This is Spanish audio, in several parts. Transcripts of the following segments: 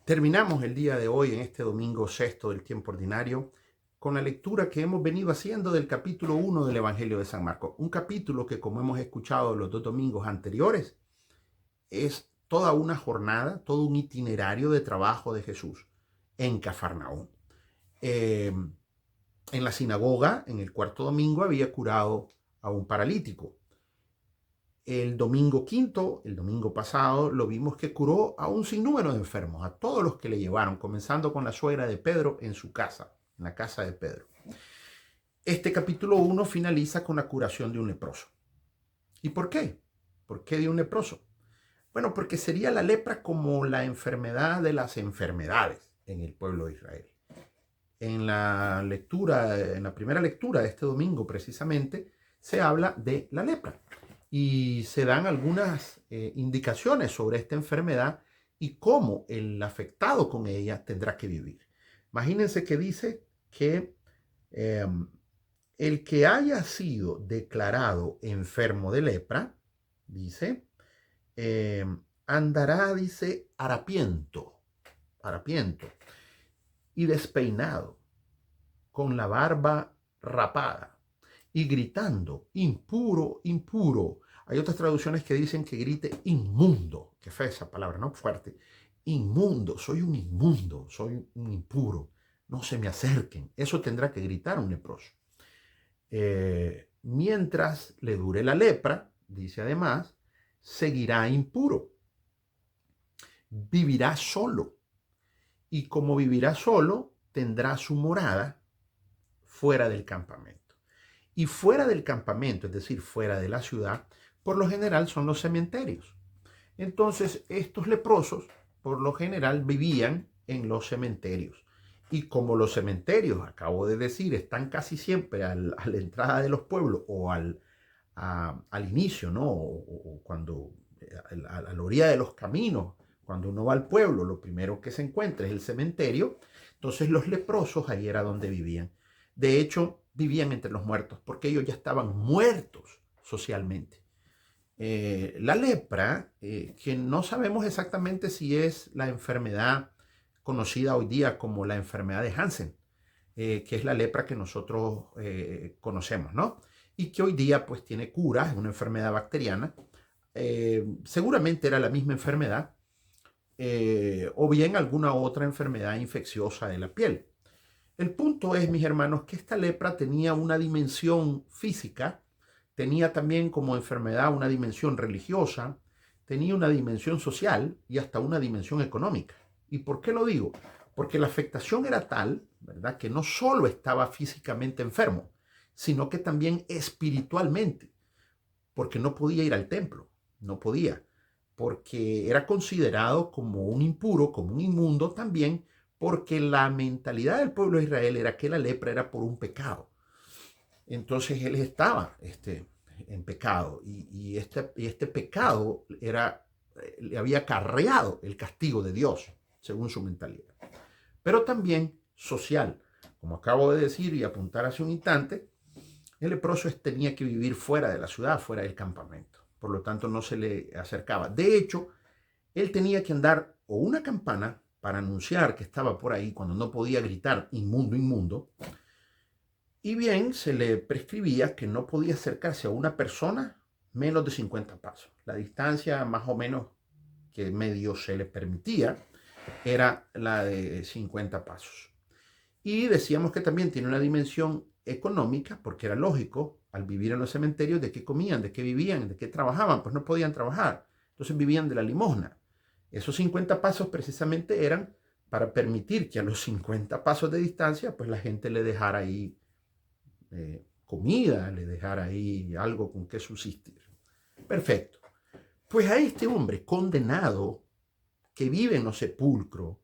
Terminamos el día de hoy, en este domingo sexto del tiempo ordinario, con la lectura que hemos venido haciendo del capítulo 1 del Evangelio de San Marcos. Un capítulo que, como hemos escuchado los dos domingos anteriores, es toda una jornada, todo un itinerario de trabajo de Jesús en Cafarnaúm. En la sinagoga, en el cuarto domingo, había curado a un paralítico. El domingo quinto, el domingo pasado, lo vimos que curó a un sinnúmero de enfermos, a todos los que le llevaron, comenzando con la suegra de Pedro en su casa, en la casa de Pedro. Este capítulo 1 finaliza con la curación de un leproso. ¿Y por qué? ¿Por qué de un leproso? Bueno, porque sería la lepra como la enfermedad de las enfermedades en el pueblo de Israel. En la lectura, en la primera lectura de este domingo precisamente, se habla de la lepra y se dan algunas indicaciones sobre esta enfermedad y cómo el afectado con ella tendrá que vivir. Imagínense que dice que el que haya sido declarado enfermo de lepra, dice, eh, andará, dice, harapiento y despeinado, con la barba rapada y gritando, impuro, impuro. Hay otras traducciones que dicen que grite inmundo, que fue esa palabra, ¿no? Fuerte. Inmundo, soy un impuro, no se me acerquen. Eso tendrá que gritar un leproso. Mientras le dure la lepra, dice además, seguirá impuro, vivirá solo, y como vivirá solo, tendrá su morada fuera del campamento. Y fuera del campamento, es decir, fuera de la ciudad, por lo general son los cementerios. Entonces, estos leprosos, por lo general, vivían en los cementerios. Y como los cementerios, acabo de decir, están casi siempre a la entrada de los pueblos o al inicio, ¿no? O cuando, a la orilla de los caminos, cuando uno va al pueblo, lo primero que se encuentra es el cementerio. Entonces los leprosos ahí era donde vivían. De hecho, vivían entre los muertos, porque ellos ya estaban muertos socialmente. La lepra, que no sabemos exactamente si es la enfermedad conocida hoy día como la enfermedad de Hansen, que es la lepra que nosotros conocemos, ¿no? Y que hoy día pues tiene cura, es una enfermedad bacteriana. Seguramente era la misma enfermedad, o bien alguna otra enfermedad infecciosa de la piel. El punto es, mis hermanos, que esta lepra tenía una dimensión física, tenía también como enfermedad una dimensión religiosa, tenía una dimensión social y hasta una dimensión económica. ¿Y por qué lo digo? Porque la afectación era tal, ¿verdad?, que no solo estaba físicamente enfermo, sino que también espiritualmente, porque no podía ir al templo, no podía, porque era considerado como un impuro, como un inmundo también, porque la mentalidad del pueblo de Israel era que la lepra era por un pecado. Entonces él estaba en pecado y este pecado le había acarreado el castigo de Dios, según su mentalidad. Pero también social. Como acabo de decir y apuntar hace un instante, el leproso tenía que vivir fuera de la ciudad, fuera del campamento. Por lo tanto, no se le acercaba. De hecho, él tenía que andar o una campana para anunciar que estaba por ahí cuando no podía gritar inmundo, inmundo, y bien se le prescribía que no podía acercarse a una persona menos de 50 pasos. La distancia más o menos que medio se le permitía era la de 50 pasos. Y decíamos que también tiene una dimensión económica, porque era lógico, al vivir en los cementerios, de qué comían, de qué vivían, de qué trabajaban, pues no podían trabajar. Entonces vivían de la limosna. Esos 50 pasos precisamente eran para permitir que a los 50 pasos de distancia, pues la gente le dejara ahí comida, le dejara ahí algo con que subsistir. Perfecto. Pues a este hombre condenado, que vive en los sepulcros,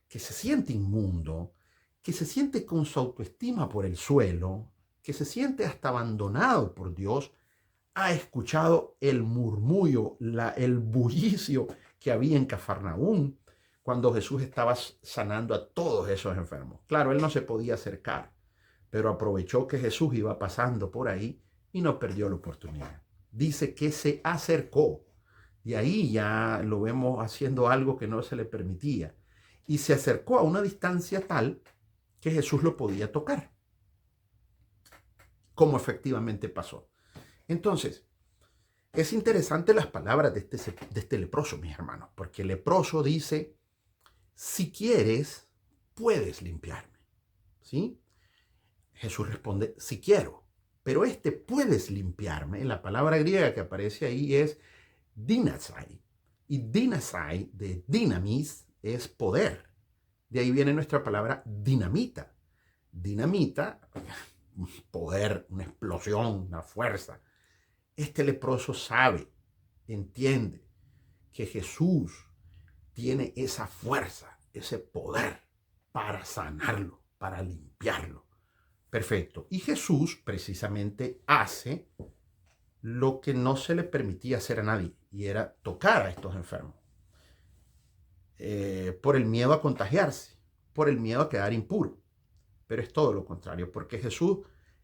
que se siente inmundo, que se siente con su autoestima por el suelo, que se siente hasta abandonado por Dios, ha escuchado el murmullo, el bullicio que había en Cafarnaúm cuando Jesús estaba sanando a todos esos enfermos. Claro, él no se podía acercar, pero aprovechó que Jesús iba pasando por ahí y no perdió la oportunidad. Dice que se acercó, y ahí ya lo vemos haciendo algo que no se le permitía. y se acercó a una distancia tal que Jesús lo podía tocar, como efectivamente pasó. Entonces, es interesante las palabras de este leproso, mis hermanos, porque el leproso dice, si quieres, puedes limpiarme, ¿sí? Jesús responde, si quiero, pero puedes limpiarme, la palabra griega que aparece ahí es dinasai, y dinasai de dinamis es poder. De ahí viene nuestra palabra dinamita. Dinamita, poder, una explosión, una fuerza. Este leproso sabe, entiende que Jesús tiene esa fuerza, ese poder para sanarlo, para limpiarlo. Perfecto. Y Jesús precisamente hace lo que no se le permitía hacer a nadie, y era tocar a estos enfermos. Por el miedo a contagiarse, por el miedo a quedar impuro. Pero es todo lo contrario, porque Jesús,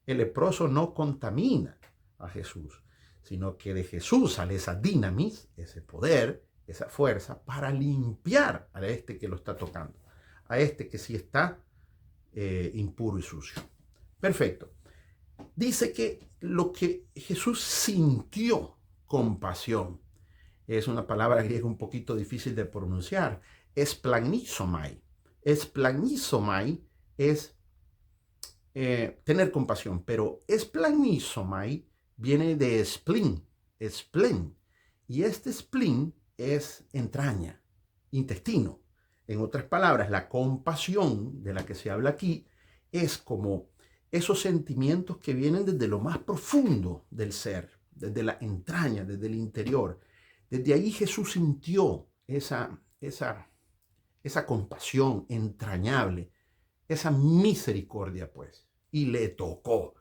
el leproso no contamina a Jesús, sino que de Jesús sale esa dinamis, ese poder, esa fuerza para limpiar a este que lo está tocando, a este que sí está impuro y sucio. Perfecto. Dice que lo que Jesús sintió compasión, es una palabra griega un poquito difícil de pronunciar, esplanizomai. Esplanizomai es tener compasión, pero esplanizomai viene de spleen, spleen, y este spleen es entraña, intestino. En otras palabras, la compasión de la que se habla aquí es como esos sentimientos que vienen desde lo más profundo del ser, desde la entraña, desde el interior. Desde ahí Jesús sintió esa compasión entrañable, esa misericordia, pues, y le tocó,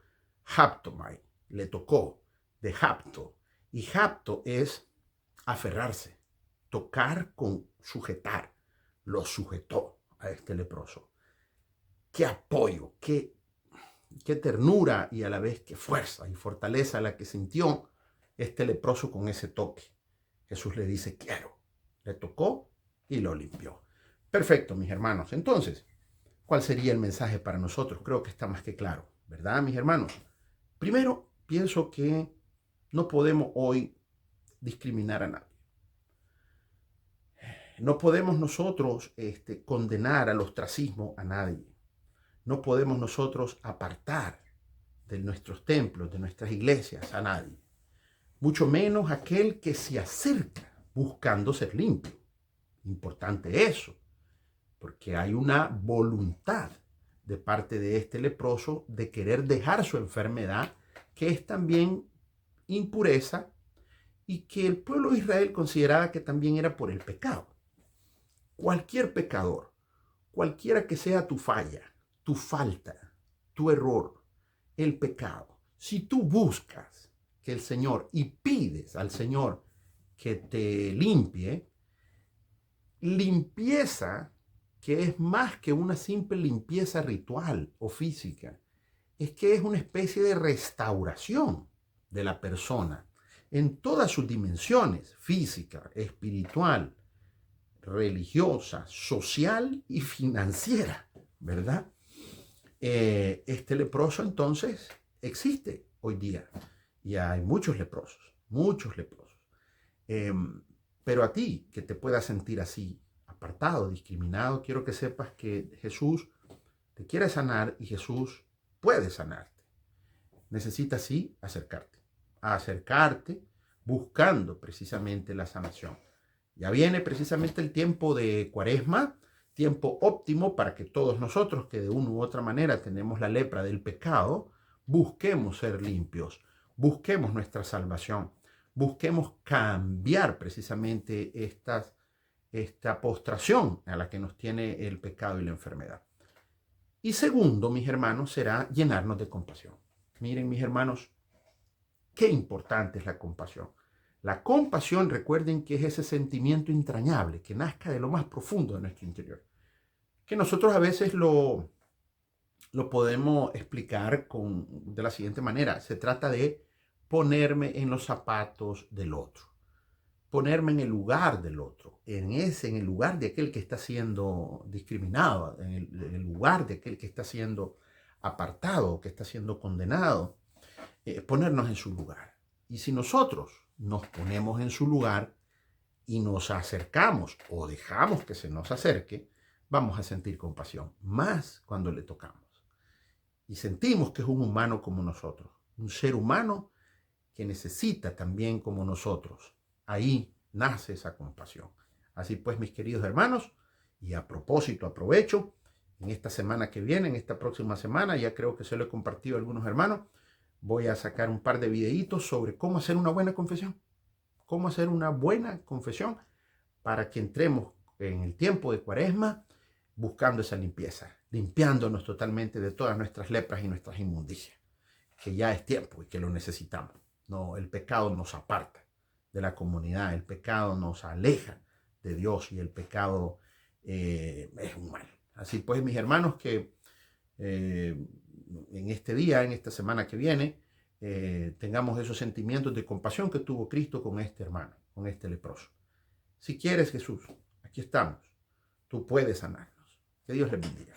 haptomai, le tocó, de hapto, y hapto es aferrarse, tocar con sujetar, lo sujetó a este leproso. Qué apoyo, qué ternura y a la vez qué fuerza y fortaleza la que sintió este leproso con ese toque. Jesús le dice, quiero, le tocó y lo limpió. Perfecto, mis hermanos. Entonces, ¿cuál sería el mensaje para nosotros? Creo que está más que claro, ¿verdad, mis hermanos? Primero, pienso que no podemos hoy discriminar a nadie. No podemos nosotros condenar al ostracismo a nadie. No podemos nosotros apartar de nuestros templos, de nuestras iglesias a nadie. Mucho menos aquel que se acerca buscando ser limpio. Importante eso, porque hay una voluntad de parte de este leproso de querer dejar su enfermedad, que es también impureza y que el pueblo de Israel consideraba que también era por el pecado. Cualquier pecador, cualquiera que sea tu falla, tu falta, tu error, el pecado, si tú buscas que el Señor y pides al Señor que te limpie, limpieza que es más que una simple limpieza ritual o física, es que es una especie de restauración de la persona en todas sus dimensiones, física, espiritual, religiosa, social y financiera, ¿verdad? Este leproso entonces existe hoy día y hay muchos leprosos, muchos leprosos. Pero a ti que te puedas sentir así, apartado, discriminado, quiero que sepas que Jesús te quiere sanar y Jesús puede sanarte. Necesitas sí acercarte buscando precisamente la sanación. Ya viene precisamente el tiempo de Cuaresma, tiempo óptimo para que todos nosotros que de una u otra manera tenemos la lepra del pecado, busquemos ser limpios, busquemos nuestra salvación, busquemos cambiar precisamente esta postración a la que nos tiene el pecado y la enfermedad. Y segundo, mis hermanos, será llenarnos de compasión. Miren, mis hermanos, qué importante es la compasión. La compasión, recuerden que es ese sentimiento entrañable que nazca de lo más profundo de nuestro interior. Que nosotros a veces lo podemos explicar de la siguiente manera. Se trata de ponerme en los zapatos del otro. ponerme en el lugar del otro, en el lugar de aquel que está siendo discriminado, en el lugar de aquel que está siendo apartado, que está siendo condenado, ponernos en su lugar. Y si nosotros nos ponemos en su lugar y nos acercamos o dejamos que se nos acerque, vamos a sentir compasión, más cuando le tocamos. Y sentimos que es un humano como nosotros, un ser humano que necesita también como nosotros. Ahí nace esa compasión. Así pues, mis queridos hermanos, y a propósito, aprovecho, en esta semana que viene, en esta próxima semana, ya creo que se lo he compartido a algunos hermanos, voy a sacar un par de videitos sobre cómo hacer una buena confesión. Cómo hacer una buena confesión para que entremos en el tiempo de Cuaresma buscando esa limpieza, limpiándonos totalmente de todas nuestras lepras y nuestras inmundicias, que ya es tiempo y que lo necesitamos. No, el pecado nos aparta de la comunidad, el pecado nos aleja de Dios y el pecado es un mal. Así pues, mis hermanos, que en este día, en esta semana que viene, tengamos esos sentimientos de compasión que tuvo Cristo con este hermano, con este leproso. Si quieres, Jesús, aquí estamos. Tú puedes sanarnos. Que Dios les bendiga.